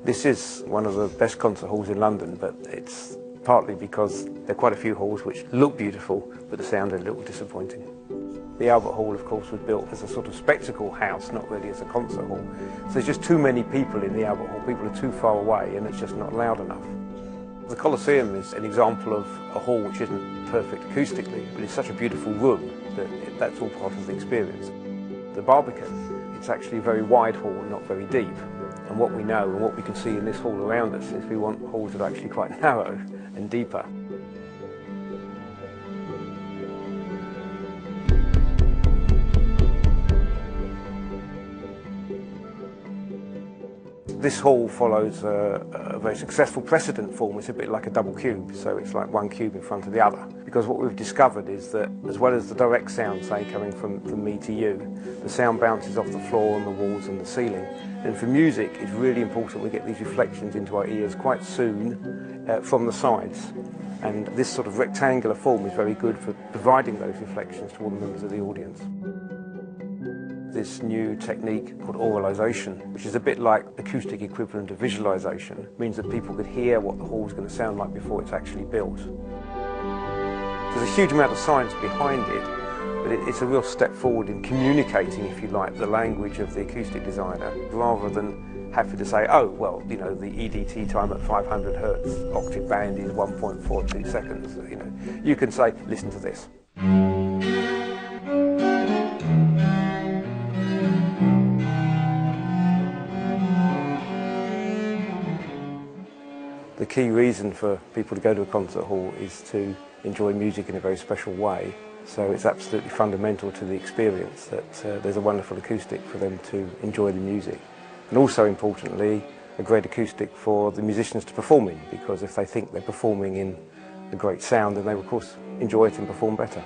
This is one of the best concert halls in London, but it's partly because there are quite a few halls which look beautiful, but the sound is a little disappointing. The Albert Hall, of course, was built as a sort of spectacle house, not really as a concert hall. So there's just too many people in the Albert Hall. People are too far away, and it's just not loud enough. The Colosseum is an example of a hall which isn't perfect acoustically, but it's such a beautiful room that that's all part of the experience. The Barbican, it's actually a very wide hall and not very deep. And what we know and what we can see in this hall around us is we want halls that are actually quite narrow and deeper. This hall follows a very successful precedent form. It's a bit like a double cube, so it's like one cube in front of the other. Because what we've discovered is that as well as the direct sound, say, coming from me to you, the sound bounces off the floor and the walls and the ceiling. And for music, it's really important we get these reflections into our ears quite soon from the sides. And this sort of rectangular form is very good for providing those reflections to all the members of the audience. This new technique called auralization, which is a bit like acoustic equivalent of visualization, means that people could hear what the hall is going to sound like before it's actually built. There's a huge amount of science behind it, but it's a real step forward in communicating, if you like, the language of the acoustic designer, rather than having to say, oh, well, you know, the EDT time at 500 hertz octave band is 1.42 seconds. You know, you can say, listen to this. The key reason for people to go to a concert hall is to enjoy music in a very special way. So it's absolutely fundamental to the experience that there's a wonderful acoustic for them to enjoy the music. And also importantly, a great acoustic for the musicians to perform in, because if they think they're performing in a great sound, then they will of course enjoy it and perform better.